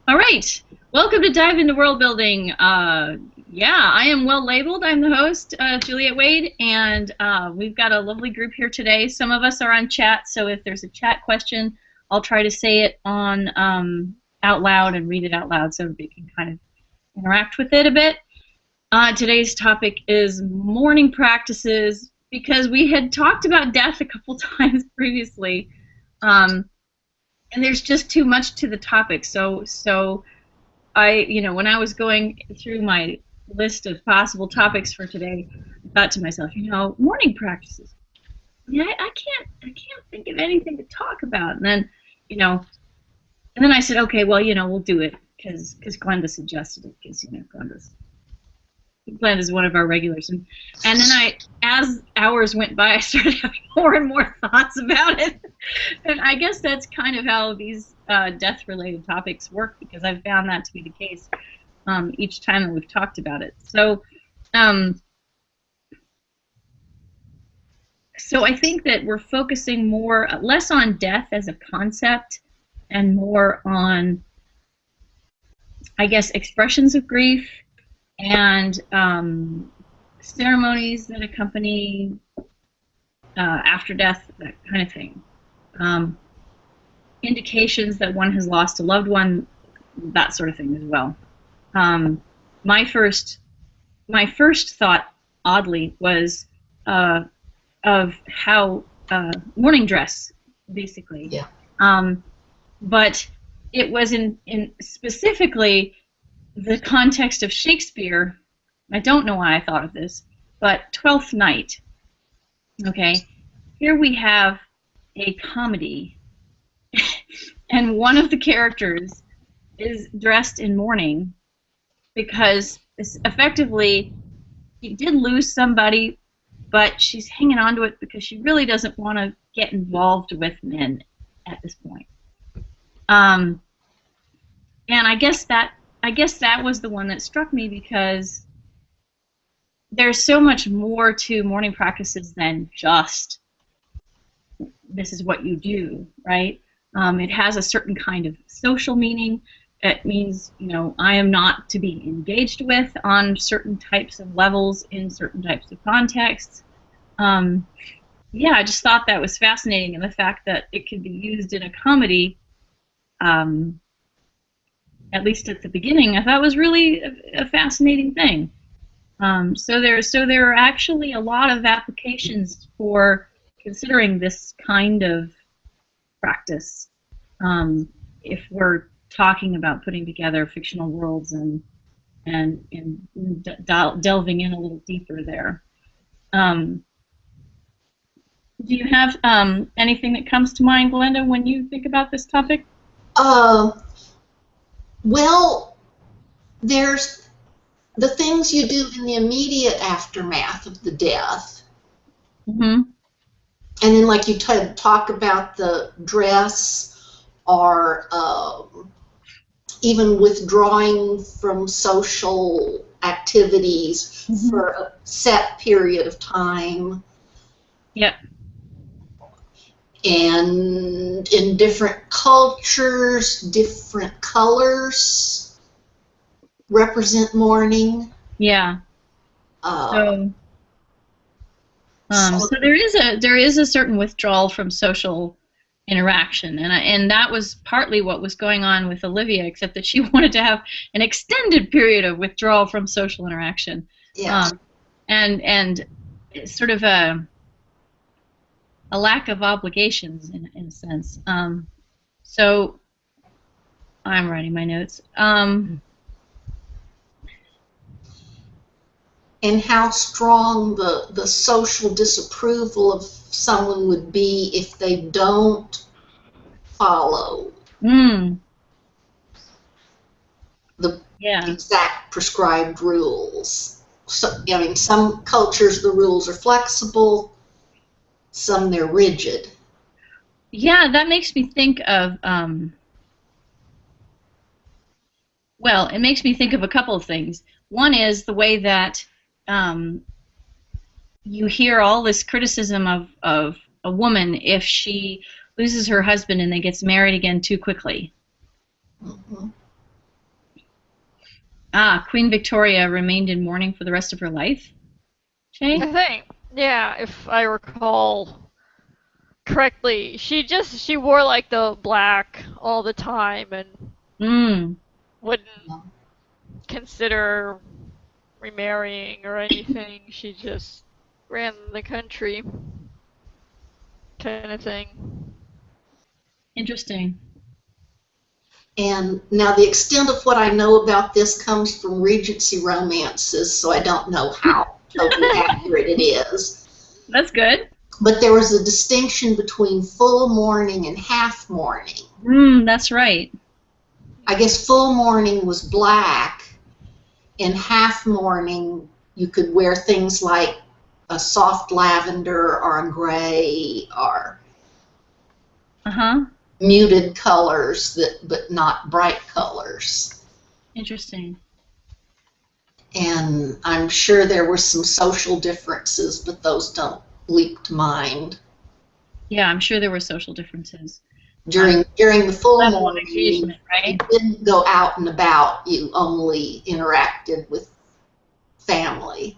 All right, welcome to Dive into World Building. Yeah, I am well labeled. I'm the host, Juliet Wade, and we've got a lovely group here today. Some of us are on chat, so if there's a chat question, I'll try to say it on out loud and read it out loud so everybody can kind of interact with it a bit. Today's topic is mourning practices because we had talked about death a couple times previously. And there's just too much to the topic. So when I was going through my list of possible topics for today, I thought to myself, mourning practices. Yeah, I can't think of anything to talk about. And then, and then I said, okay, well, we'll do it because Glenda suggested it because Glenn is one of our regulars, and then as hours went by, I started having more and more thoughts about it, and I guess that's kind of how these death-related topics work, because I've found that to be the case each time that we've talked about it. So I think that we're focusing less on death as a concept and more on, I guess, expressions of grief and ceremonies that accompany after death, that kind of thing. Indications that one has lost a loved one, that sort of thing as well. My first thought, oddly, was of how mourning dress, basically. Yeah. But it was in specifically the context of Shakespeare. I don't know why I thought of this, but Twelfth Night. Okay, here we have a comedy, and one of the characters is dressed in mourning because effectively she did lose somebody, but she's hanging on to it because she really doesn't want to get involved with men at this point. And I guess that was the one that struck me, because there's so much more to mourning practices than just this is what you do, right? It has a certain kind of social meaning. It means, I am not to be engaged with on certain types of levels in certain types of contexts. Yeah, I just thought that was fascinating, and the fact that it could be used in a comedy, at least at the beginning, I thought was really a fascinating thing. So there are actually a lot of applications for considering this kind of practice, if we're talking about putting together fictional worlds and delving in a little deeper there. Do you have anything that comes to mind, Glenda, when you think about this topic? Well, there's the things you do in the immediate aftermath of the death. Mm-hmm. And then, like you talk about the dress, or even withdrawing from social activities for a set period of time. Yep. And in different cultures, different colors represent mourning. Yeah. So there is a certain withdrawal from social interaction, and that was partly what was going on with Olivia, except that she wanted to have an extended period of withdrawal from social interaction. Yeah. And sort of a lack of obligations in a sense. So I'm writing my notes. And how strong the social disapproval of someone would be if they don't follow the exact prescribed rules. So, I mean, some cultures the rules are flexible, some they're rigid. Yeah, that makes me think of, well, it makes me think of a couple of things. One is the way that you hear all this criticism of a woman if she loses her husband and then gets married again too quickly. Mm-hmm. Ah, Queen Victoria remained in mourning for the rest of her life, Shay? I think, yeah, if I recall correctly, she wore like the black all the time and Mm. wouldn't consider remarrying or anything. She just ran the country, kind of thing. Interesting. And now the extent of what I know about this comes from Regency romances, so I don't know how totally accurate it is. That's good. But there was a distinction between full mourning and half mourning. That's right. I guess full mourning was black, and half mourning you could wear things like a soft lavender or a gray or muted colors, but not bright colors. Interesting. And I'm sure there were some social differences, but those don't leap to mind. Yeah, I'm sure there were social differences. During the full mourning, right? you didn't go out and about. You only interacted with family.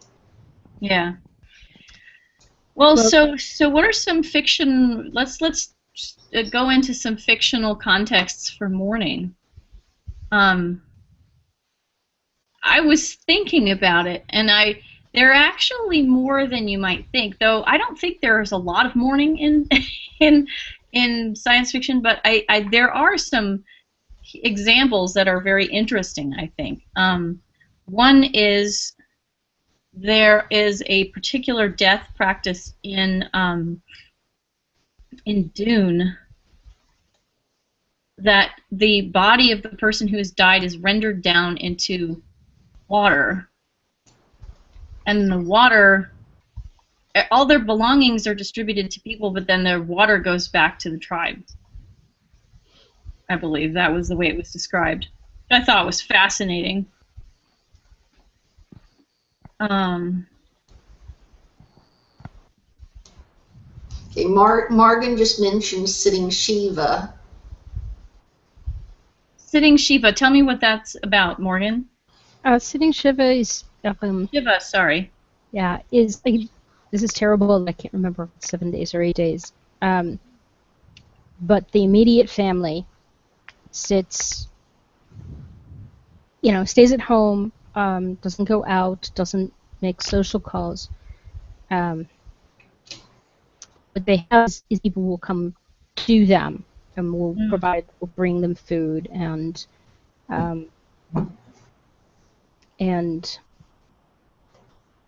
Yeah. Well, so what are some fiction? Let's go into some fictional contexts for mourning. I was thinking about it, and there are actually more than you might think. Though I don't think there's a lot of mourning in science fiction, but there are some examples that are very interesting, I think. One is there is a particular death practice in Dune that the body of the person who has died is rendered down into water, and the water, all their belongings are distributed to people, but then their water goes back to the tribe. I believe that was the way it was described. I thought it was fascinating. Okay, Morgan just mentioned sitting Shiva. Sitting Shiva. Tell me what that's about, Morgan. Sitting Shiva is Shiva. Sorry. Yeah, is like, this is terrible. I can't remember if it's 7 days or 8 days. But the immediate family sits, stays at home, doesn't go out, doesn't make social calls. What they have is people will come to them and will bring them food and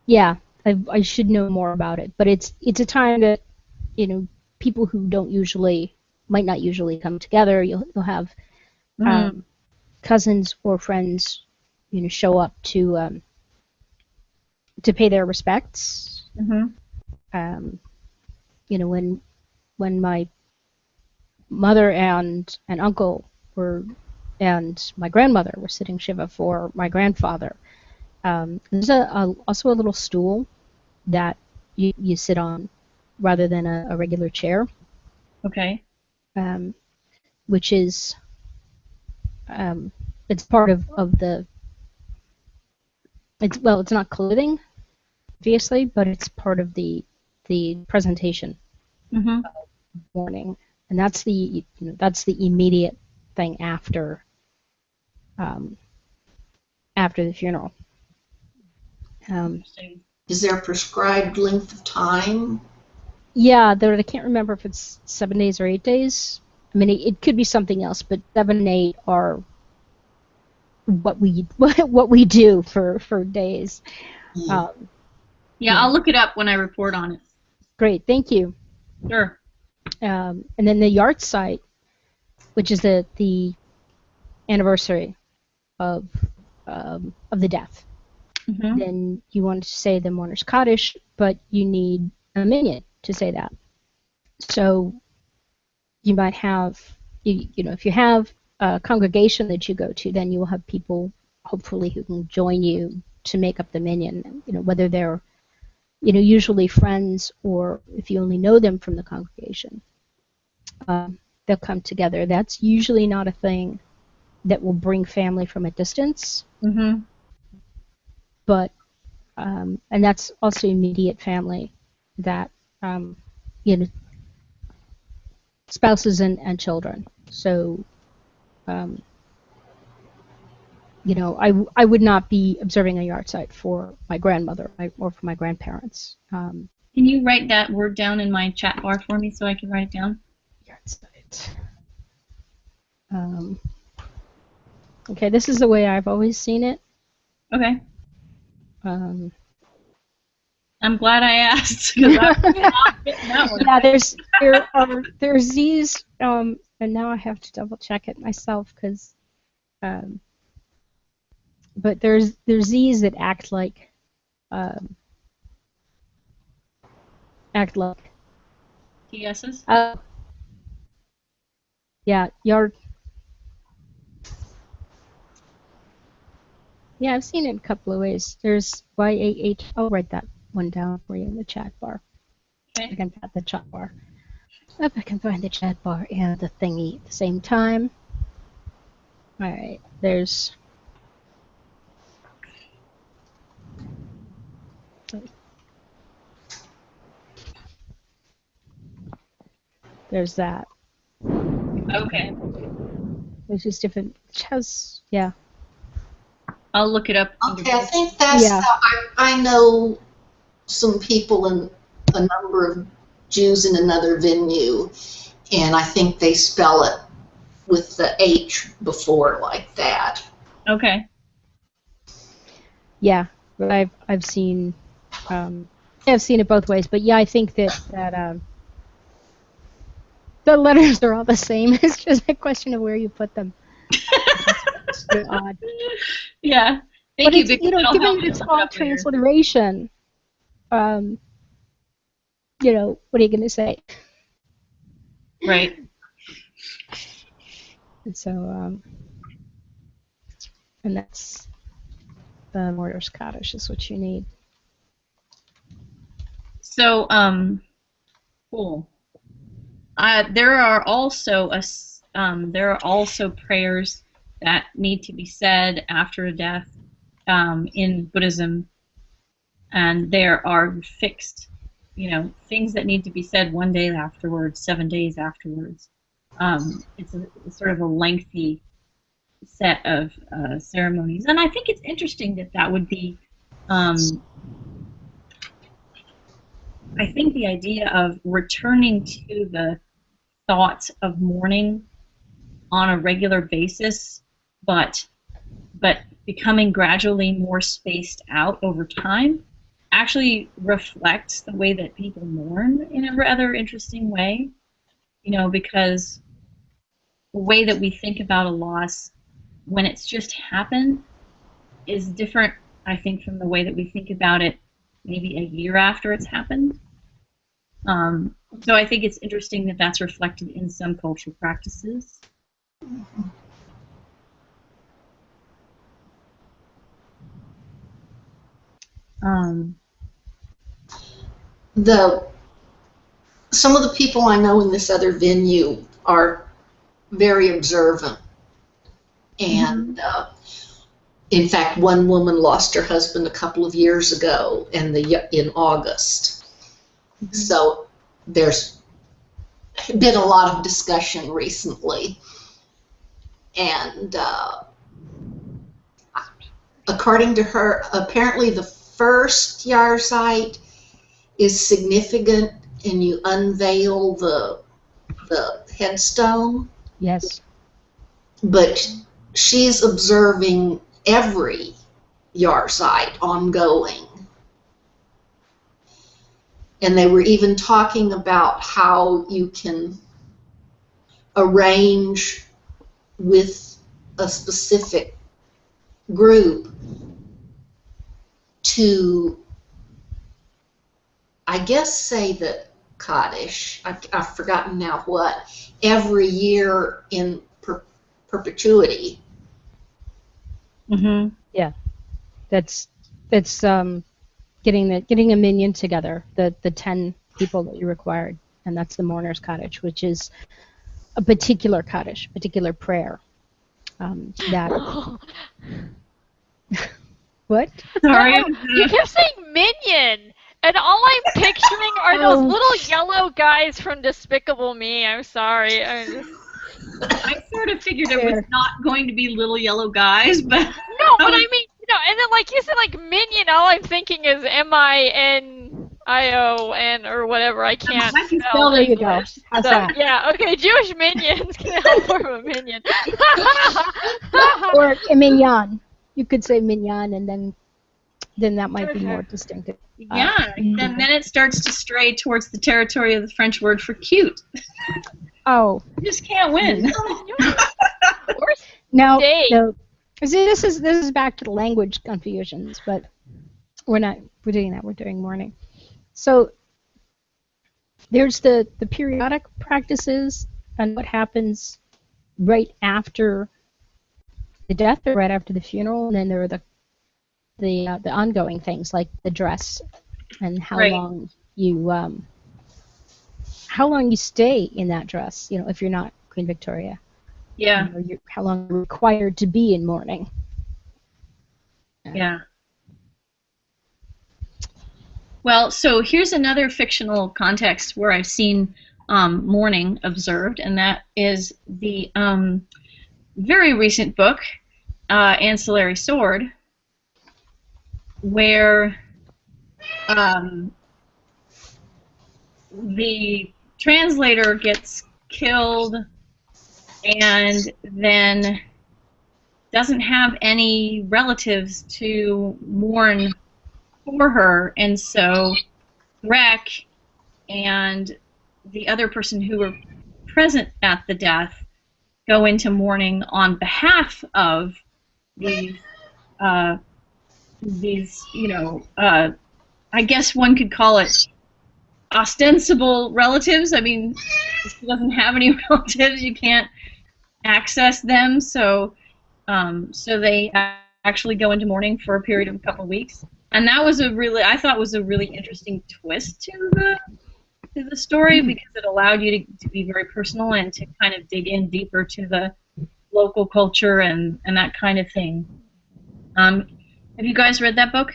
yeah, I should know more about it. But it's a time that people who might not usually come together. You'll have cousins or friends show up to pay their respects. When my mother and uncle and my grandmother were sitting Shiva for my grandfather, there's also a little stool that you sit on rather than a regular chair. Okay. Which is it's part of the it's not clothing, obviously, but it's part of the presentation of mourning, and that's the immediate thing after the funeral. Is there a prescribed length of time? Yeah, I can't remember if it's 7 days or 8 days. I mean, it could be something else, but 7 and 8 are what we do for days. I'll look it up when I report on it. Great, thank you. Sure. And then the yard site, which is the anniversary of the death. Then you want to say the mourner's Kaddish, but you need a minyan to say that. So you might have, if you have a congregation that you go to, then you will have people, hopefully, who can join you to make up the minyan. Whether they're, usually friends, or if you only know them from the congregation, they'll come together. That's usually not a thing that will bring family from a distance. but and that's also immediate family, that you know, spouses and children. So you know, I would not be observing a yard site for my grandmother or for my grandparents. Can you write that word down in my chat bar for me so I can write it down? Yard site. Okay, this is the way I've always seen it. Okay. Um, I'm glad I asked because I'm not getting that one. Yeah, there's these, and now I have to double check it myself because, but there's these that act like TSs? Yeah, yard. Yeah, I've seen it a couple of ways. There's YAH. I'll write that one down for you in the chat bar. Okay. I can find the chat bar. If I can find the chat bar and the thingy at the same time. All right, there's. There's that. Okay. There's just different. Which has, yeah. I'll look it up. Okay, I think that's how I know some people in a number of Jews in another venue, and I think they spell it with the H before like that. Okay. Yeah, but I've seen I've seen it both ways. But yeah, I think that the letters are all the same. It's just a question of where you put them. It's really odd. Yeah. But Thank you. it's, you know, given that it's all transliteration, you know, what are you going to say? Right. And so, and that's the Mortar Scottish is what you need. So, cool. There are also prayers that need to be said after a death in Buddhism, and there are fixed, you know, things that need to be said one day afterwards, 7 days afterwards. It's sort of a lengthy set of ceremonies, and I think it's interesting that would be. I think the idea of returning to the thoughts of mourning on a regular basis, but becoming gradually more spaced out over time, actually reflects the way that people mourn in a rather interesting way. You know, because the way that we think about a loss when it's just happened is different, I think, from the way that we think about it maybe a year after it's happened. So I think it's interesting that that's reflected in some cultural practices. Some of the people I know in this other venue are very observant, and in fact, one woman lost her husband a couple of years ago, in August. So there's been a lot of discussion recently, and according to her, apparently the first yard site is significant, and you unveil the headstone. Yes. But she's observing every yard site ongoing. And they were even talking about how you can arrange with a specific group to, I guess, say that Kaddish, I've forgotten now what, every year in perpetuity. Mm-hmm. Yeah, that's getting a minion together, the 10 people that you required, and that's the mourner's cottage, which is a particular particular prayer that What? Sorry. No, you kept saying minion, and all I'm picturing are those little yellow guys from Despicable Me. I'm sorry. I sort of figured it was not going to be little yellow guys, but No, but I mean, and then like you said, like minion. All I'm thinking is MINION or whatever. I can't I can spell. There you go. How's So, that? yeah, okay, Jewish minions can help form a minion. Or a mignon. You could say mignon, and then that might be more distinctive. yeah, and then it starts to stray towards the territory of the French word for cute. Oh. You just can't win. No. Date. No. See, this is back to the language confusions, but we're doing that. We're doing mourning. So there's the periodic practices and what happens right after the death or right after the funeral, and then there are the ongoing things like the dress and how long you stay in that dress. You know, if you're not Queen Victoria. Yeah. Or how long you're required to be in mourning. Yeah. Well, so here's another fictional context where I've seen mourning observed, and that is the very recent book, Ancillary Sword, where the translator gets killed and then doesn't have any relatives to mourn for her, and so Rec and the other person who were present at the death go into mourning on behalf of these I guess one could call it ostensible relatives. I mean, if she doesn't have any relatives, you can't access them, so they actually go into mourning for a period of a couple of weeks, and that was I thought was a really interesting twist to the story, because it allowed you to be very personal and to kind of dig in deeper to the local culture and that kind of thing. Have you guys read that book?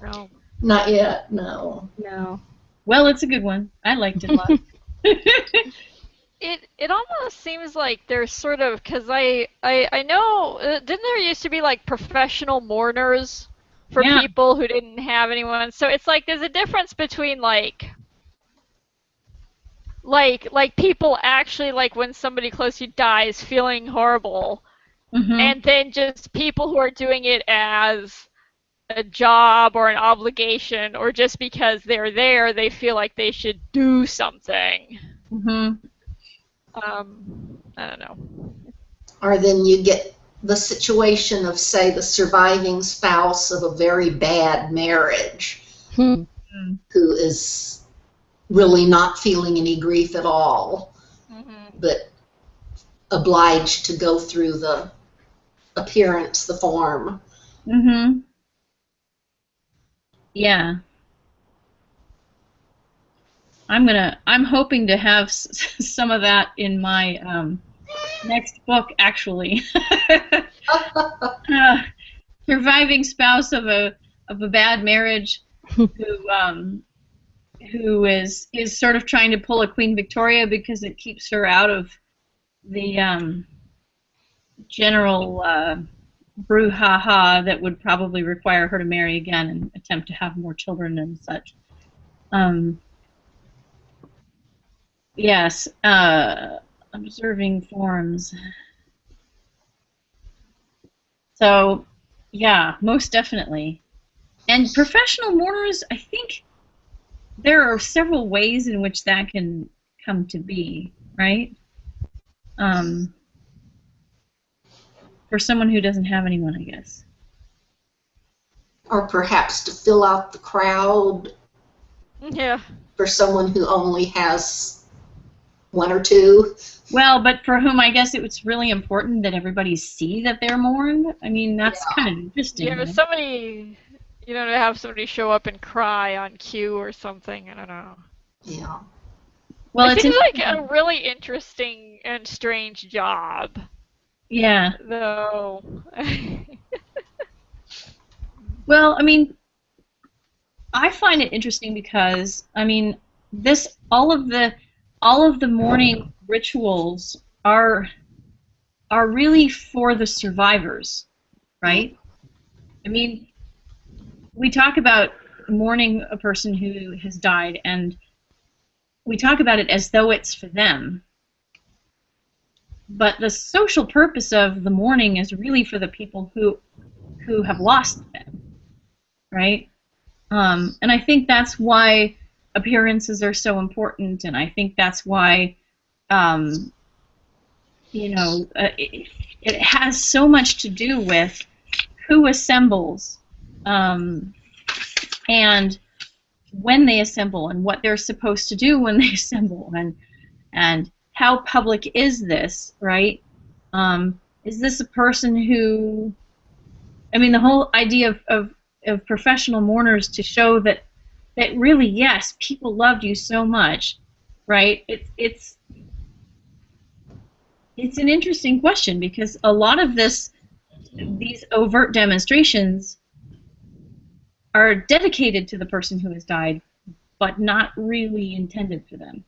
No. Not yet, no. No. Well, it's a good one. I liked it a lot. It almost seems like there's sort of, because I know, didn't there used to be like professional mourners for people who didn't have anyone? So it's like there's a difference between like people actually, like when somebody close to you dies feeling horrible, and then just people who are doing it as a job or an obligation, or just because they're there they feel like they should do something. I don't know. Or then you get the situation of, say, the surviving spouse of a very bad marriage who is really not feeling any grief at all, but obliged to go through the appearance, the form. Yeah. I'm hoping to have some of that in my next book, actually. Surviving spouse of a bad marriage who is sort of trying to pull a Queen Victoria because it keeps her out of the general brouhaha that would probably require her to marry again and attempt to have more children and such. Yes, observing forms. So, yeah, most definitely. And professional mourners, I think there are several ways in which that can come to be, right? For someone who doesn't have anyone, I guess. Or perhaps to fill out the crowd. Yeah. For someone who only has one or two. Well, but for whom I guess it's really important that everybody see that they're mourned. I mean, that's kind of interesting. Yeah, if somebody, to have somebody show up and cry on cue or something, I don't know. Yeah. Well, it seems like a really interesting and strange job. Yeah. Though. Well, I mean, I find it interesting because I mean, this all of the mourning rituals are really for the survivors, right? I mean, we talk about mourning a person who has died, and we talk about it as though it's for them. But the social purpose of the mourning is really for the people who have lost them, right? And I think that's why appearances are so important, and I think that's why, it has so much to do with who assembles, and when they assemble, and what they're supposed to do when they assemble, and how public is this, right? Is this a person who, I mean, the whole idea of professional mourners to show that really, yes, people loved you so much, right? It's an interesting question, because a lot of these overt demonstrations are dedicated to the person who has died, but not really intended for them.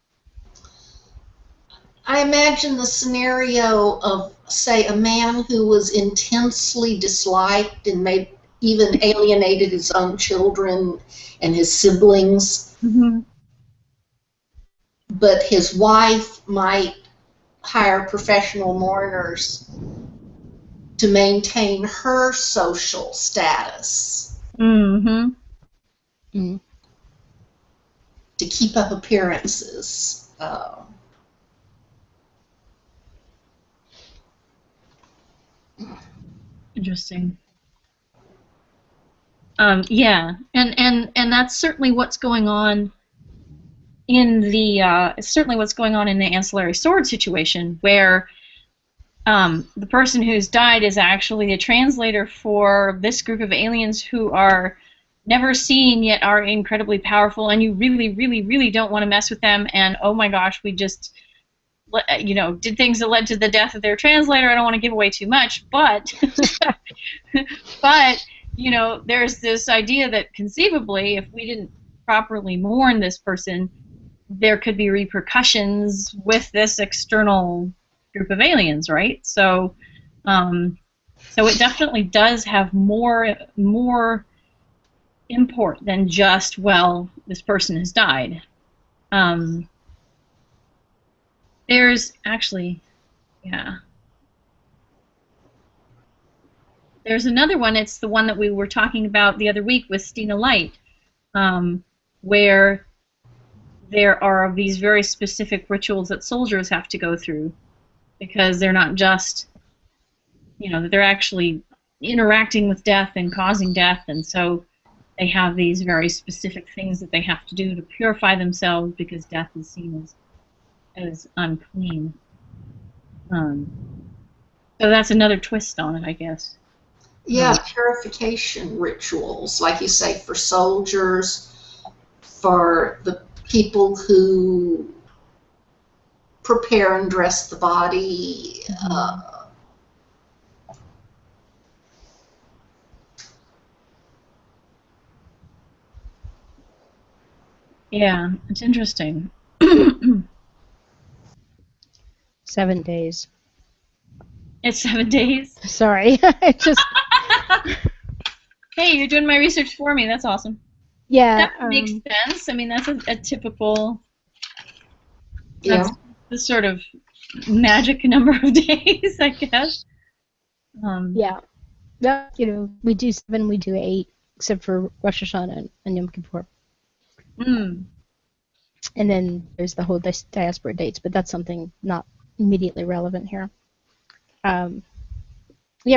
I imagine the scenario of, say, a man who was intensely disliked and even alienated his own children and his siblings. Mm-hmm. But his wife might hire professional mourners to maintain her social status. Mm-hmm. Mm-hmm. To keep up appearances. Interesting. Yeah, and that's certainly what's going on in the ancillary sword situation, where the person who's died is actually a translator for this group of aliens who are never seen yet are incredibly powerful, and you really, really, really don't want to mess with them. And oh my gosh, we just did things that led to the death of their translator. I don't want to give away too much, but but there's this idea that conceivably, if we didn't properly mourn this person, there could be repercussions with this external group of aliens, right? So it definitely does have more import than just, well, this person has died. There's actually, yeah. There's another one. It's the one that we were talking about the other week with Stina Light, where there are these very specific rituals that soldiers have to go through, because they're not just, they're actually interacting with death and causing death, and so they have these very specific things that they have to do to purify themselves, because death is seen as unclean. So that's another twist on it, I guess. Yeah, purification rituals, like you say, for soldiers, for the people who prepare and dress the body. Yeah, it's interesting. 7 days. It's 7 days? Sorry. It just... Hey, you're doing my research for me. That's awesome. Yeah. That makes sense. I mean, that's a typical... Yeah. That's the sort of magic number of days, I guess. Yeah. We do 7, we do 8, except for Rosh Hashanah and Yom Kippur. Mm. And then there's the whole diaspora dates, but that's something not immediately relevant here.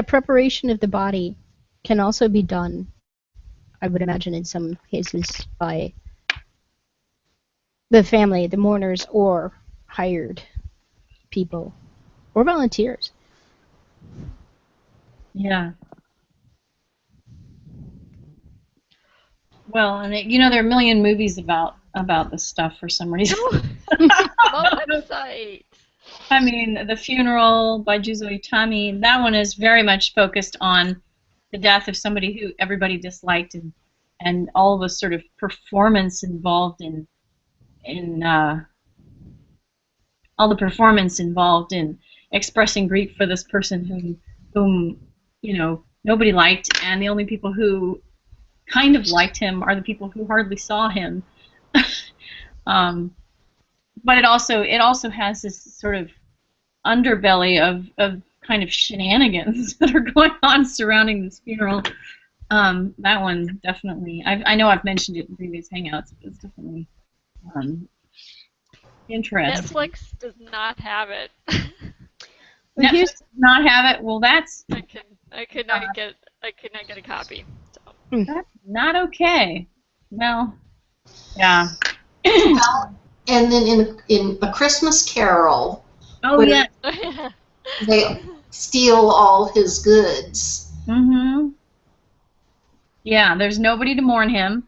Preparation of the body can also be done, I would imagine, in some cases by the family, the mourners, or hired people, or volunteers. Yeah. Well, and there are a million movies about this stuff for some reason. I mean, The Funeral by Juzo Itami, that one is very much focused on the death of somebody who everybody disliked, and all the sort of performance involved in all the performance involved in expressing grief for this person whom nobody liked, and the only people who kind of liked him are the people who hardly saw him. But it also has this sort of underbelly of kind of shenanigans that are going on surrounding this funeral. That one definitely. I know I've mentioned it in previous hangouts, but it's definitely interesting. Netflix does not have it. Netflix does not have it. Well, that's. I could not get a copy. So. That's not okay. Well, yeah. Well, and then in A Christmas Carol, yeah. they steal all his goods. Mm-hmm. Yeah, there's nobody to mourn him,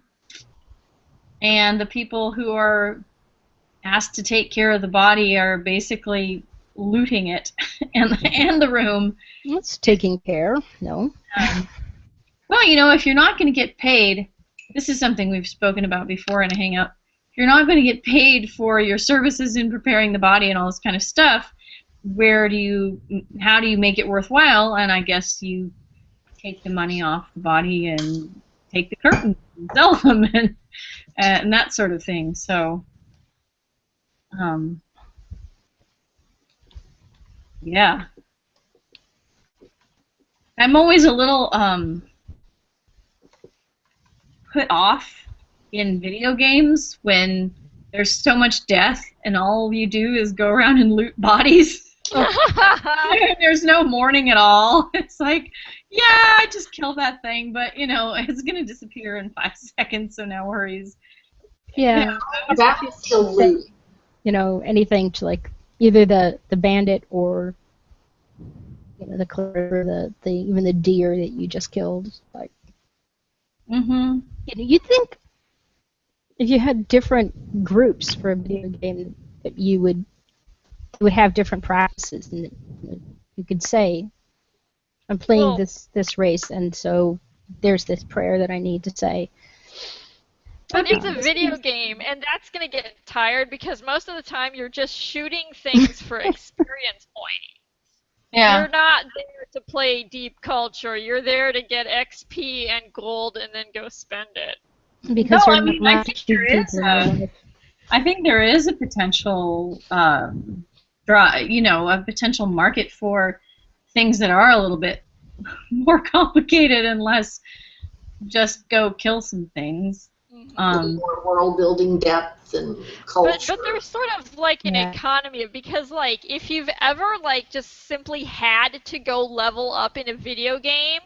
and the people who are asked to take care of the body are basically looting it and the room. It's taking care. No. Well, if you're not going to get paid, this is something we've spoken about before in a hangout. If you're not going to get paid for your services in preparing the body and all this kind of stuff, how do you make it worthwhile? And I guess you take the money off the body and take the curtains and sell them and that sort of thing. So, yeah. I'm always a little put off in video games when there's so much death and all you do is go around and loot bodies. There's no mourning at all. It's like, yeah, I just killed that thing, but it's gonna disappear in 5 seconds, so no worries. Yeah. That's still loot. Anything to like either the bandit or the clearer, the even the deer that you just killed. Like, you'd think if you had different groups for a video game that you would have different practices, and you could say, I'm playing this race, and so there's this prayer that I need to say. But it's a video game, and that's going to get tired because most of the time you're just shooting things for experience points. Yeah. You're not there to play deep culture. You're there to get XP and gold and then go spend it. Because I think there is a potential a potential market for things that are a little bit more complicated and less just go kill some things. More world building depth and culture. But there's sort of like an economy, because like if you've ever like just simply had to go level up in a video game,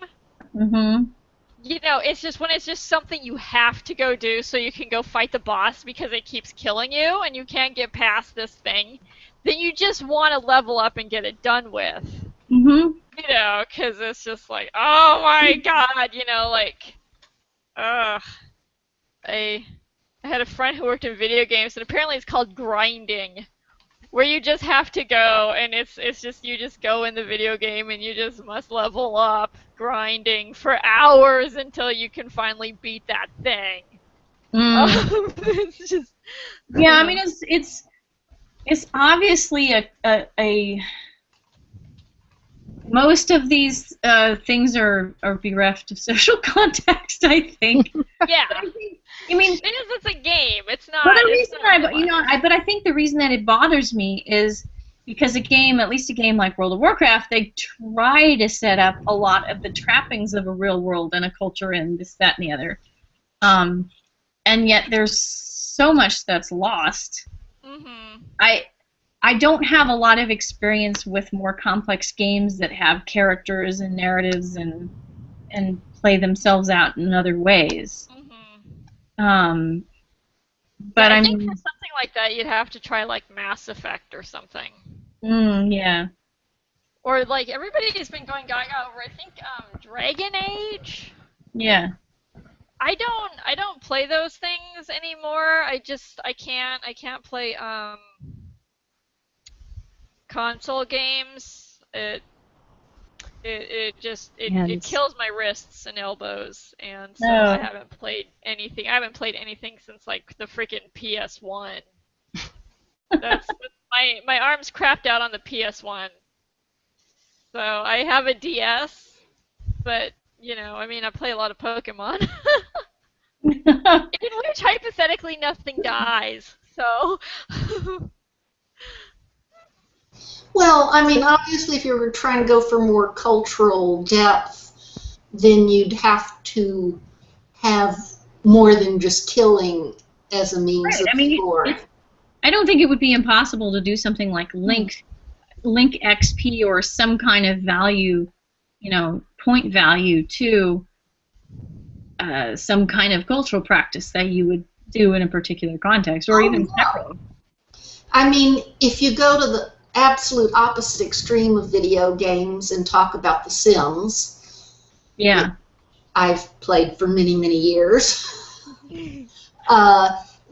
it's just when it's just something you have to go do so you can go fight the boss because it keeps killing you and you can't get past this thing, then you just want to level up and get it done with. Because it's just like, oh my god, ugh. I had a friend who worked in video games, and apparently it's called grinding, where you just have to go, and it's just you just go in the video game and you just must level up, grinding for hours until you can finally beat that thing. It's just, yeah, I mean it's obviously a most of these things are bereft of social context, I think. Yeah. I mean, it's a game. It's not. But but I think the reason that it bothers me is because at least a game like World of Warcraft, they try to set up a lot of the trappings of a real world and a culture and this, that, and the other. And yet there's so much that's lost. I don't have a lot of experience with more complex games that have characters and narratives and play themselves out in other ways. But I think for something like that, you'd have to try like Mass Effect or something. Yeah. Or like everybody's been going gaga over, I think, Dragon Age. Yeah. I don't play those things anymore. I can't play console games. it kills my wrists and elbows, and so No. I haven't played anything. I haven't played anything since like the freaking PS1. That's my arms crapped out on the PS1. So I have a DS, but I mean, I play a lot of Pokemon. In which hypothetically nothing dies. So. Well, I mean, obviously, if you were trying to go for more cultural depth, then you'd have to have more than just killing as a means of story. I don't think it would be impossible to do something like Link XP or some kind of value, point value to some kind of cultural practice that you would do in a particular context, or even separate. I mean, if you go to the absolute opposite extreme of video games and talk about The Sims, yeah, I've played for many, many years.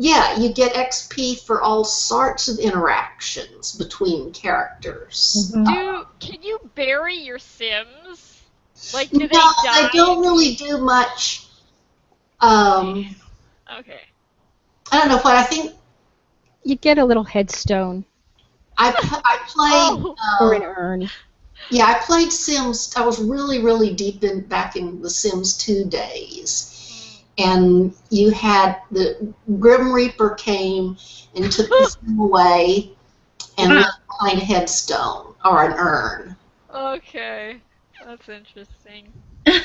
Yeah, you get XP for all sorts of interactions between characters. Can you bury your Sims? Like, do they No, die? they don't really do much. Okay. I don't know what I think. You get a little headstone. I played. Or an urn. Yeah, I played Sims. I was really, really deep back in the Sims 2 days. And you had the Grim Reaper came and took the Sim away and left behind a headstone or an urn. Okay, that's interesting. And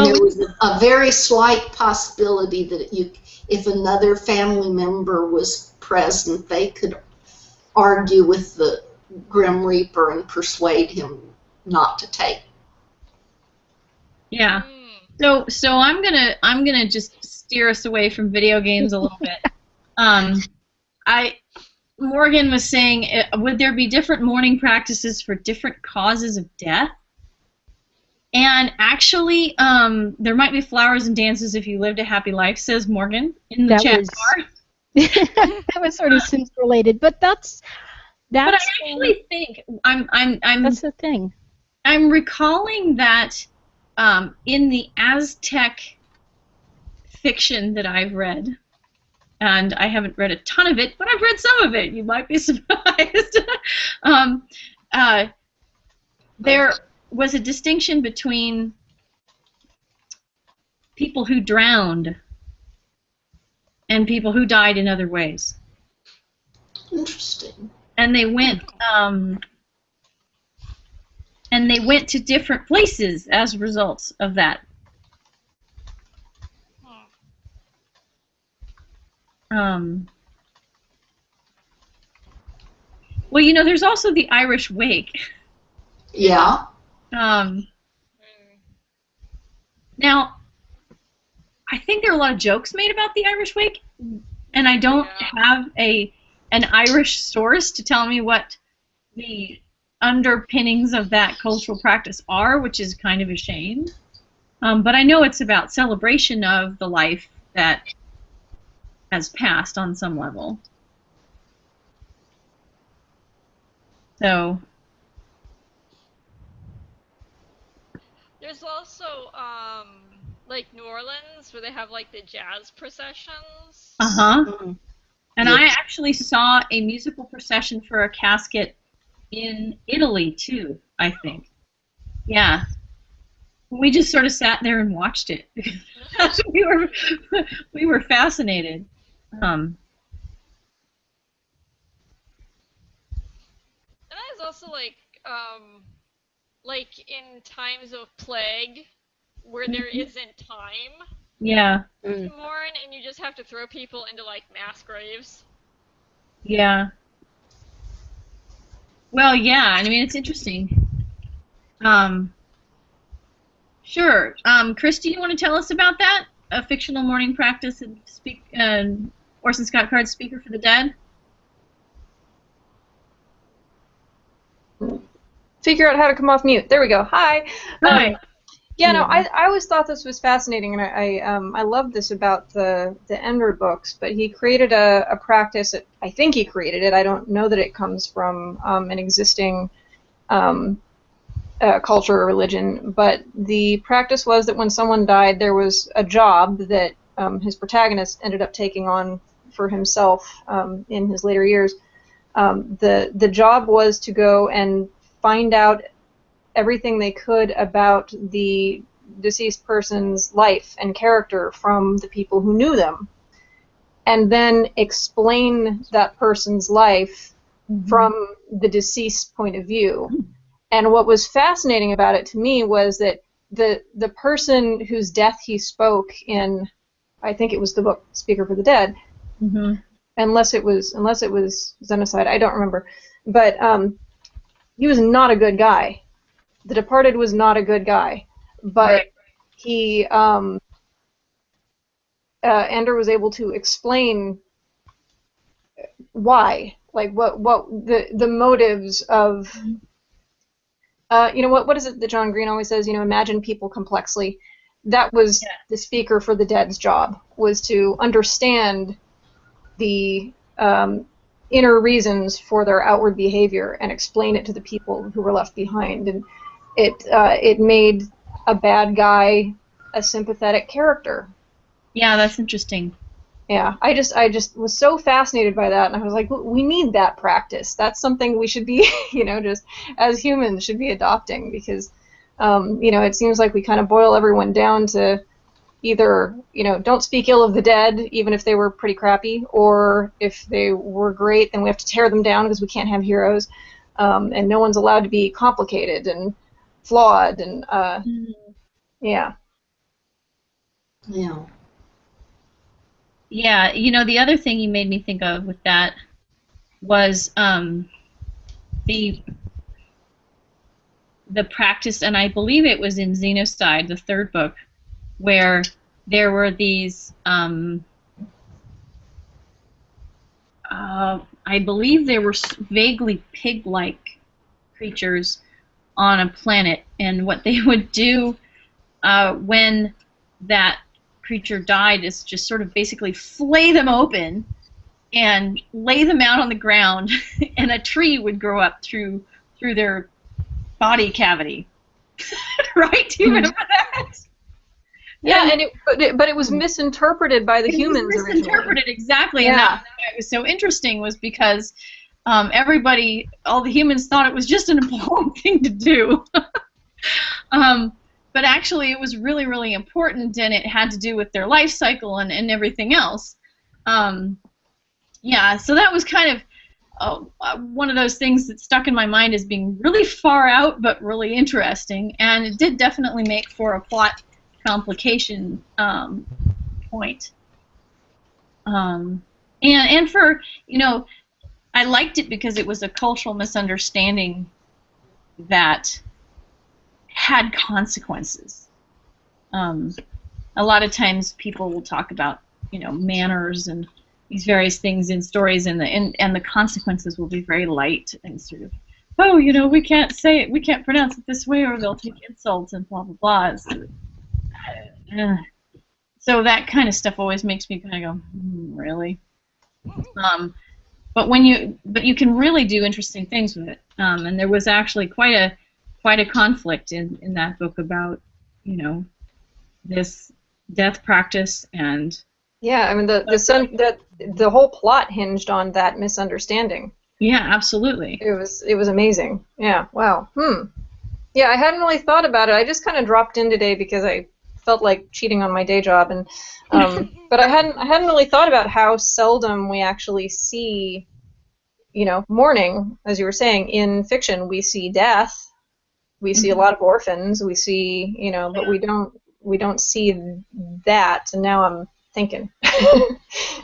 there was a very slight possibility that if another family member was present, they could argue with the Grim Reaper and persuade him not to take. Yeah. So I'm gonna just steer us away from video games a little bit. Morgan was saying, would there be different mourning practices for different causes of death? And actually, there might be flowers and dances if you lived a happy life, says Morgan in the chat bar. That was sort of Sims related, but that's. But I actually think that's the thing. I'm recalling that in the Aztec fiction that I've read, and I haven't read a ton of it, but I've read some of it. You might be surprised. There was a distinction between people who drowned and people who died in other ways. Interesting. And they went to different places as a result of that. Well, there's also the Irish Wake. Yeah. Now, I think there are a lot of jokes made about the Irish Wake, and I don't have an Irish source to tell me what the underpinnings of that cultural practice are, which is kind of a shame. But I know it's about celebration of the life that has passed on some level. So there's also like New Orleans where they have like the jazz processions. And I actually saw a musical procession for a casket in Italy too, I think. Yeah. We just sort of sat there and watched it because we were fascinated. And there's also like in times of plague where there isn't time. Yeah. To mourn, and you just have to throw people into like mass graves. Yeah. Well, yeah. I mean, it's interesting. Sure. Chris, do you want to tell us about that? A fictional mourning practice and Orson Scott Card's Speaker for the Dead? Figure out how to come off mute. There we go. Hi. Hi. Yeah, no, I always thought this was fascinating, and I love this about the Ender books. But he created a practice. I think he created it. I don't know that it comes from an existing culture or religion. But the practice was that when someone died, there was a job that his protagonist ended up taking on for himself in his later years. The job was to go and find out everything they could about the deceased person's life and character from the people who knew them, and then explain that person's life from the deceased point of view. And what was fascinating about it to me was that the person whose death he spoke in, I think it was the book Speaker for the Dead, unless it was Xenocide, I don't remember, but he was not a good guy. The Departed was not a good guy, but he Ender was able to explain why, like what the motives of what is it that John Green always says, imagine people complexly. That was the Speaker for the Dead's job, was to understand the inner reasons for their outward behavior and explain it to the people who were left behind. And it made a bad guy a sympathetic character. Yeah, that's interesting. Yeah, I just was so fascinated by that, and I was like, we need that practice. That's something we should be, just as humans should be adopting, because, it seems like we kind of boil everyone down to either, don't speak ill of the dead, even if they were pretty crappy, or if they were great, then we have to tear them down because we can't have heroes, and no one's allowed to be complicated and flawed, and yeah. Yeah. Yeah, the other thing you made me think of with that was the practice, and I believe it was in Xenocide, the third book, where there were these, I believe they were vaguely pig-like creatures on a planet, and what they would do when that creature died is just sort of basically flay them open and lay them out on the ground, and a tree would grow up through their body cavity. Right? Do you remember that? Yeah, but it was misinterpreted by the humans originally. Misinterpreted, exactly. Yeah. And that's why it was so interesting, was because all the humans thought it was just an appalling thing to do. But actually it was really, really important, and it had to do with their life cycle and everything else. Yeah, so that was kind of one of those things that stuck in my mind as being really far out but really interesting, and it did definitely make for a plot complication point. And for, I liked it because it was a cultural misunderstanding that had consequences. A lot of times people will talk about, manners and these various things in stories, and the consequences will be very light and sort of, we can't say it, we can't pronounce it this way, or they'll take insults and blah blah blah. So that kind of stuff always makes me kind of go, really? But you can really do interesting things with it. And there was actually quite a conflict in that book about, this death practice. And yeah, I mean the whole plot hinged on that misunderstanding. Yeah, absolutely. It was amazing. Yeah. Wow. Yeah, I hadn't really thought about it. I just kind of dropped in today because I felt like cheating on my day job, and but I hadn't really thought about how seldom we actually see, mourning, as you were saying, in fiction. We see death, we see a lot of orphans, we see, but we don't see that. And now I'm thinking.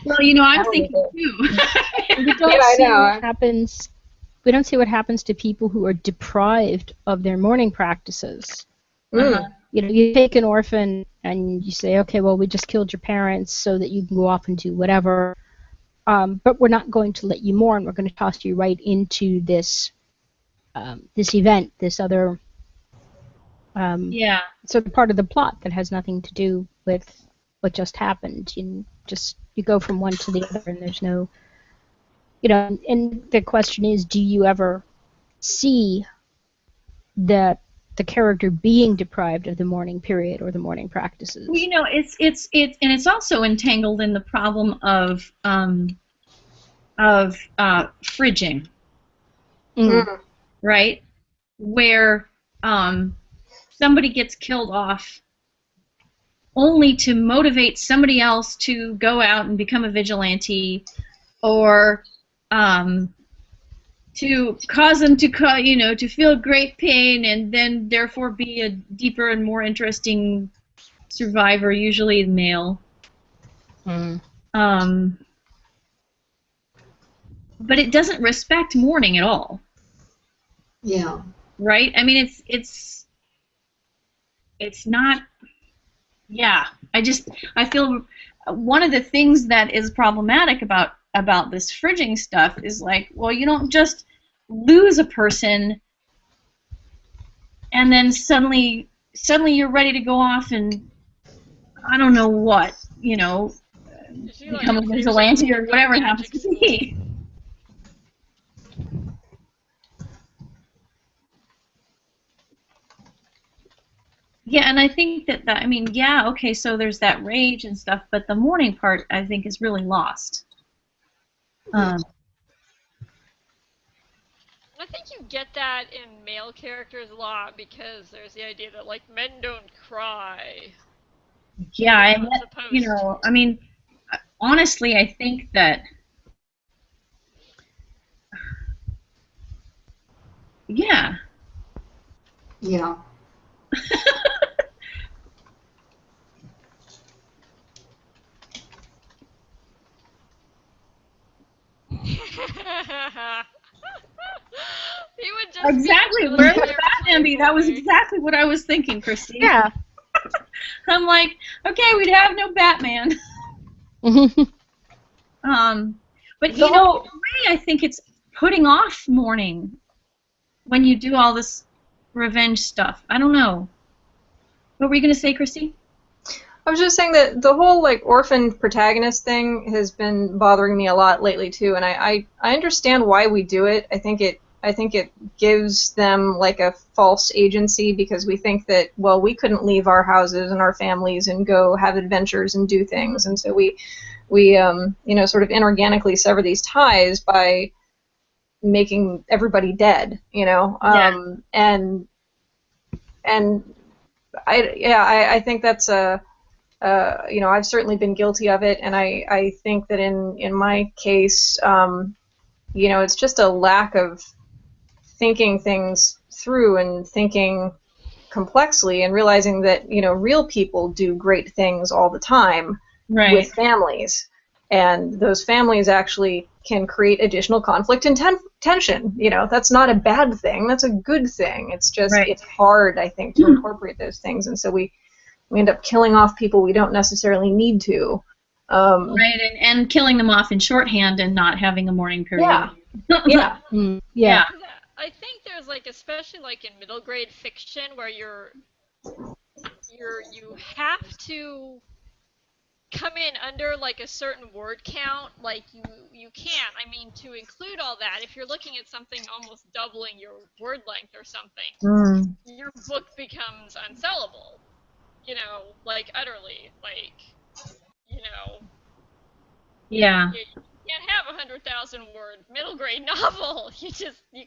Well, I'm thinking too. We don't see what happens. We don't see what happens to people who are deprived of their mourning practices. You take an orphan and you say, okay, well, we just killed your parents so that you can go off and do whatever, but we're not going to let you mourn. We're going to toss you right into this event, this other Yeah. So part of the plot that has nothing to do with what just happened. You go from one to the other, and there's no, and the question is, do you ever see that the character being deprived of the mourning period or the mourning practices? Well, it's also entangled in the problem of fridging, right? Where somebody gets killed off only to motivate somebody else to go out and become a vigilante, or to cause them to feel great pain and then therefore be a deeper and more interesting survivor, usually male. But it doesn't respect mourning at all. Yeah. Right? I mean, it's not. Yeah. I feel one of the things that is problematic about this fridging stuff is like, well, you don't just lose a person and then suddenly you're ready to go off and I don't know what, become a vigilante or whatever it happens to be. Yeah, and I think that I mean, yeah, okay, so there's that rage and stuff, but the mourning part, I think, is really lost. I think you get that in male characters a lot because there's the idea that, like, men don't cry. Yeah, and I mean, honestly, I think that, yeah. Yeah. He would just exactly. Where's the Batman be? That was exactly what I was thinking, Christine. Yeah. I'm like, okay, we'd have no Batman. But in a way, I think it's putting off mourning when you do all this revenge stuff. I don't know. What were you gonna say, Christy? I was just saying that the whole like orphan protagonist thing has been bothering me a lot lately too, and I understand why we do it. I think it gives them like a false agency because we think that, well, we couldn't leave our houses and our families and go have adventures and do things, and so we sort of inorganically sever these ties by making everybody dead, and I think that's I've certainly been guilty of it, and I think that in my case, it's just a lack of thinking things through and thinking complexly and realizing that, real people do great things all the time with families, and those families actually can create additional conflict and tension. That's not a bad thing. That's a good thing. It's just it's hard, I think, to incorporate those things, and so we end up killing off people we don't necessarily need to. And killing them off in shorthand and not having a mourning period. Yeah. Yeah. I think there's like, especially like in middle grade fiction, where you have to come in under like a certain word count. Like you can't. I mean, to include all that, if you're looking at something almost doubling your word length or something, your book becomes unsellable. Like utterly, like, Yeah. You can't have 100,000 word middle grade novel. You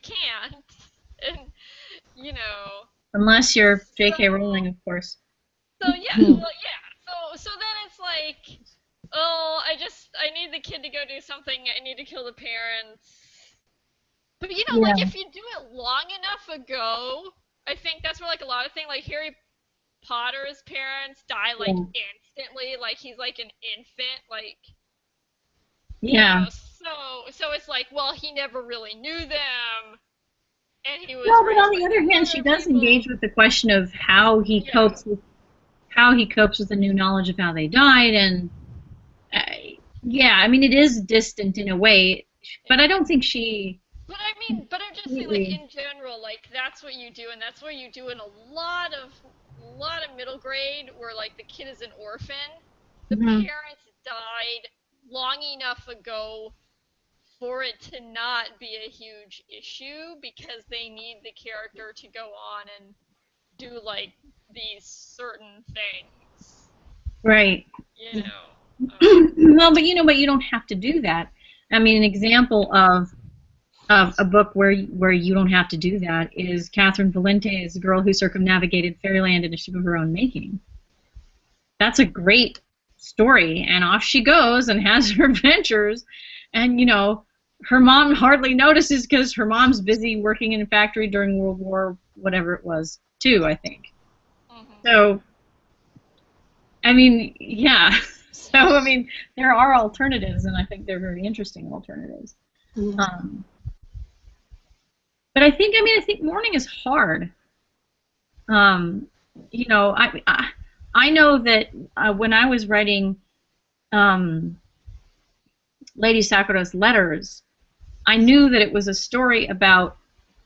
can't. And, Unless you're J.K. Rowling, of course. So, yeah, well, yeah. So then it's like, oh, I need the kid to go do something. I need to kill the parents. But, like, if you do it long enough ago, I think that's where, like, a lot of things, like Harry Potter's parents die, like, instantly. Like, he's, like, an infant, like... Yeah. So it's like, well, he never really knew them, and he was. No, but on the other hand, she does engage with the question of how he copes with the new knowledge of how they died, and I mean, it is distant in a way, but I don't think she. But I'm just saying, like, in general, general, like, that's what you do, and that's what you do in a lot of middle grade, where, like, the kid is an orphan. The parents died long enough ago for it to not be a huge issue, because they need the character to go on and do, like, these certain things. Right. You know. Well, but you don't have to do that. I mean, an example of a book where you don't have to do that is Catherine Valente's Girl Who Circumnavigated Fairyland in a Ship of Her Own Making. That's a great story, and off she goes and has her adventures, and her mom hardly notices because her mom's busy working in a factory during World War whatever it was, II, I think. So, I mean, yeah. So, I mean, there are alternatives, and I think they're very interesting alternatives. But I think mourning is hard. I know that when I was writing Lady Sakura's letters, I knew that it was a story about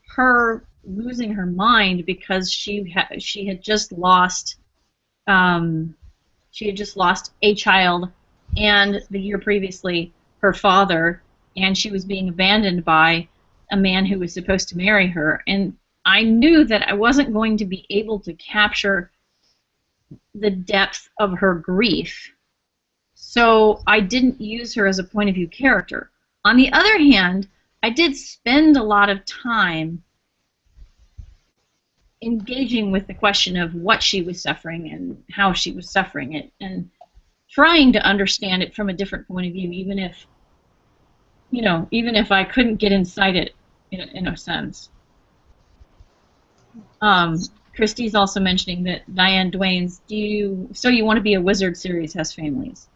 her losing her mind because she had just lost a child, and the year previously her father, and she was being abandoned by a man who was supposed to marry her. And I knew that I wasn't going to be able to capture the depth of her grief, so I didn't use her as a point of view character. On the other hand, I did spend a lot of time engaging with the question of what she was suffering and how she was suffering it, and trying to understand it from a different point of view, even if I couldn't get inside it in a sense. Christy's also mentioning that Diane Duane's So You Want to Be a Wizard series has families.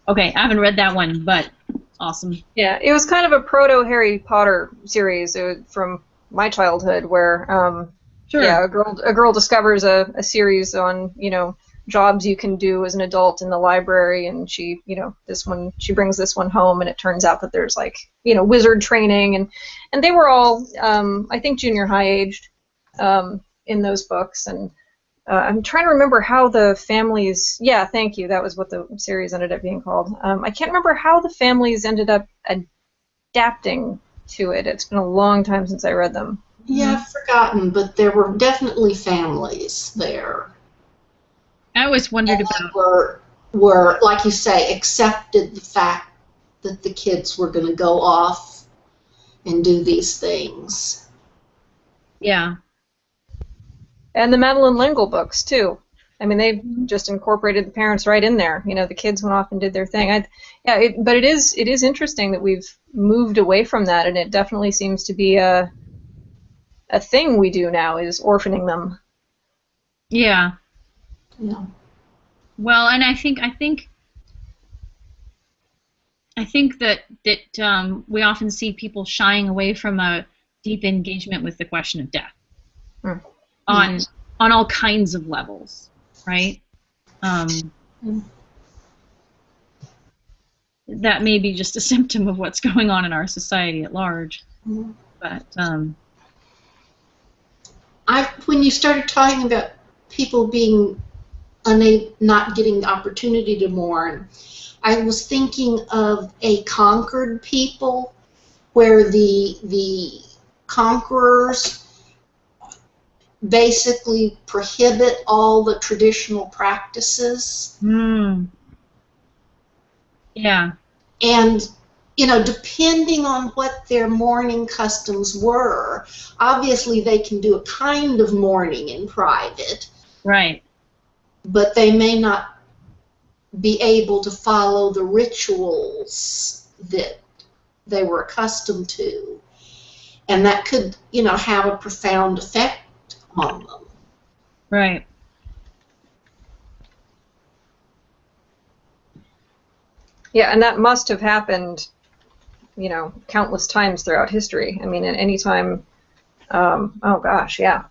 Okay, I haven't read that one, but awesome. Yeah, it was kind of a proto-Harry Potter series from my childhood, where Sure. yeah, a girl discovers a series on jobs you can do as an adult in the library, and she brings this one home, and it turns out that there's wizard training, and they were all I think junior high aged in those books, and I'm trying to remember how the families. Yeah, thank you. That was what the series ended up being called. I can't remember how the families ended up adapting to it. It's been a long time since I read them. Yeah, I've forgotten, but there were definitely families there. I always wondered and about were like you say, accepted the fact that the kids were going to go off and do these things. Yeah. And the Madeline L'Engle books too. I mean, they just incorporated the parents right in there. The kids went off and did their thing. But it is interesting that we've moved away from that, and it definitely seems to be a thing we do now, is orphaning them. Yeah. Yeah. Well, and I think that we often see people shying away from a deep engagement with the question of death on all kinds of levels, right? That may be just a symptom of what's going on in our society at large. But when you started talking about people being not getting the opportunity to mourn, I was thinking of a conquered people, where the conquerors basically prohibit all the traditional practices. Yeah. And depending on what their mourning customs were, obviously they can do a kind of mourning in private. Right. But they may not be able to follow the rituals that they were accustomed to. And that could, have a profound effect on them. Right. Yeah, and that must have happened, countless times throughout history. I mean, at any time, oh gosh, yeah.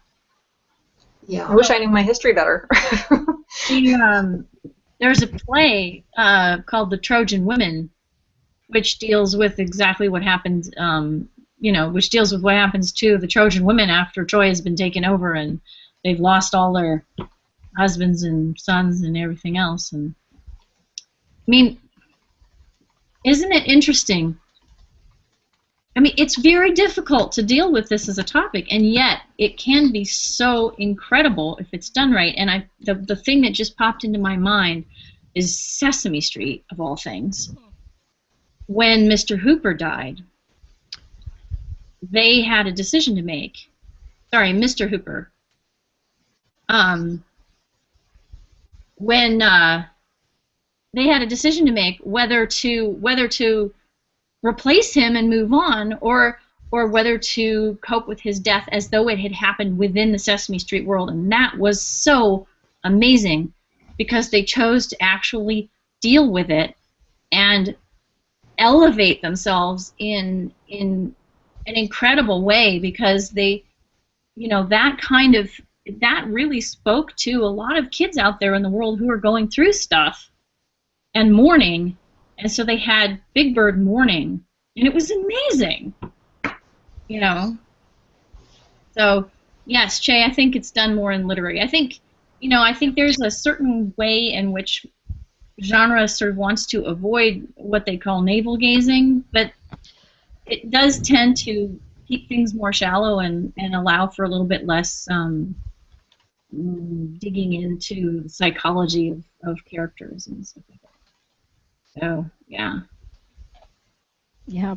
Yeah. I wish I knew my history better. There's a play called The Trojan Women, which deals with exactly what happened, which deals with what happens to the Trojan women after Troy has been taken over and they've lost all their husbands and sons and everything else. And I mean, isn't it interesting? I mean, it's very difficult to deal with this as a topic, and yet it can be so incredible if it's done right. And the thing that just popped into my mind is Sesame Street, of all things. When Mr. Hooper died, they had a decision to make. Sorry, Mr. Hooper. When they had a decision to make whether to replace him and move on, or whether to cope with his death as though it had happened within the Sesame Street world. And that was so amazing because they chose to actually deal with it and elevate themselves in an incredible way, because they, that really spoke to a lot of kids out there in the world who are going through stuff and mourning. And so they had Big Bird mourning, and it was amazing, So, yes, Che, I think it's done more in literary. I think there's a certain way in which genre sort of wants to avoid what they call navel gazing, but it does tend to keep things more shallow and allow for a little bit less digging into the psychology of characters and stuff like that. So, yeah. Yeah.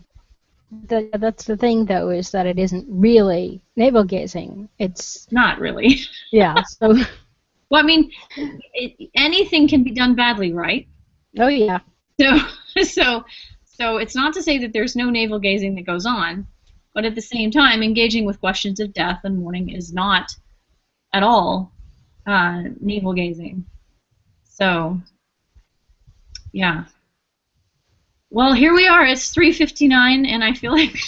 That's the thing, though, is that it isn't really navel-gazing. It's not really. Yeah, so... Well, I mean, anything can be done badly, right? Oh, yeah. So it's not to say that there's no navel-gazing that goes on, but at the same time, engaging with questions of death and mourning is not at all navel-gazing. So, yeah. Well, here we are. It's 3:59, and I feel like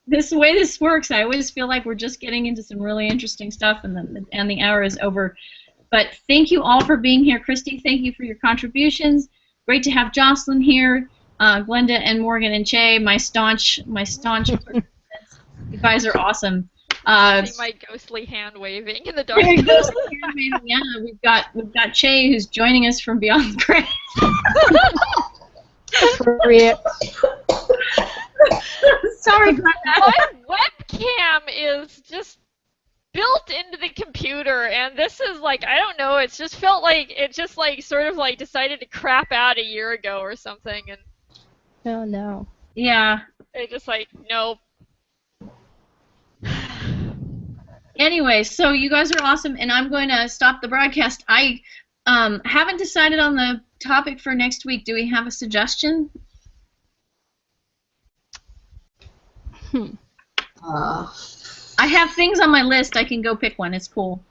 this way this works, I always feel like we're just getting into some really interesting stuff, and the hour is over. But thank you all for being here. Christy, thank you for your contributions. Great to have Jocelyn here, Glenda and Morgan and Che, my staunch participants. You guys are awesome. See my ghostly hand waving in the dark. Yeah, we've got Che, who's joining us from beyond the grave. Sorry about that. My webcam is just built into the computer, and this is like, I don't know, it just felt like it just like sort of like decided to crap out a year ago or something, and oh no. Yeah. It just like, nope. Anyway, so you guys are awesome, and I'm going to stop the broadcast. I haven't decided on the topic for next week. Do we have a suggestion? I have things on my list. I can go pick one. It's cool.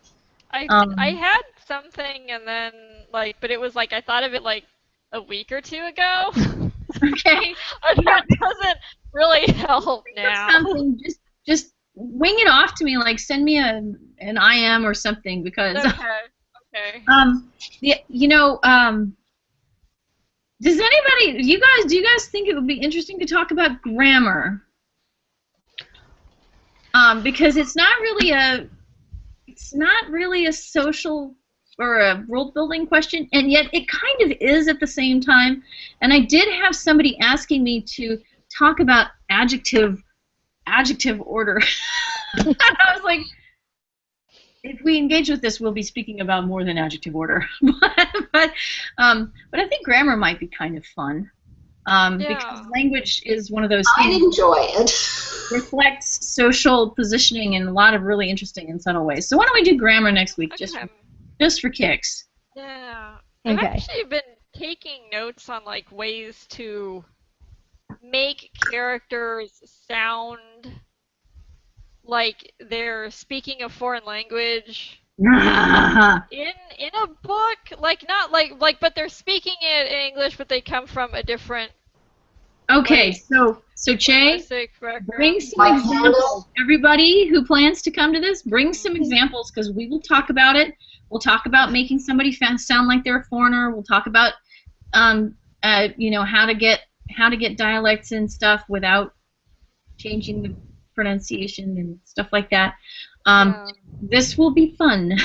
I had something, and then but it was like I thought of it like a week or two ago. Okay. That doesn't really help now. Something, just wing it off to me. Like send me an IM or something, because. Okay. Does anybody? Do you guys think it would be interesting to talk about grammar? Because it's not really a social or a world building question, and yet it kind of is at the same time. And I did have somebody asking me to talk about adjective order. And I was like, if we engage with this, we'll be speaking about more than adjective order. but I think grammar might be kind of fun. Because language is one of those things. I'd enjoy it. Reflects social positioning in a lot of really interesting and subtle ways. So why don't we do grammar next week, just for kicks? Yeah. Okay. I've actually been taking notes on like ways to make characters sound like they're speaking a foreign language in a book, not but they're speaking it in English, but they come from a different. Okay, so Che, bring some examples. Everybody who plans to come to this, bring some examples, because we will talk about it. We'll talk about making somebody sound like they're a foreigner. We'll talk about how to get dialects and stuff without changing the pronunciation and stuff like that. Yeah. This will be fun.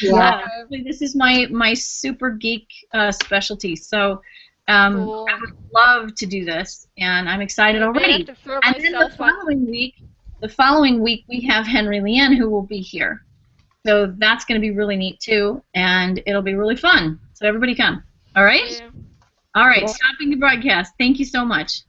Yeah. This is my super geek specialty. So Cool. I would love to do this, and I'm excited I may already. have to throw And then myself on. the following week we have Henry Leanne who will be here. So that's going to be really neat too, and it'll be really fun. So everybody come. All right? Yeah. All right, stopping the broadcast. Thank you so much.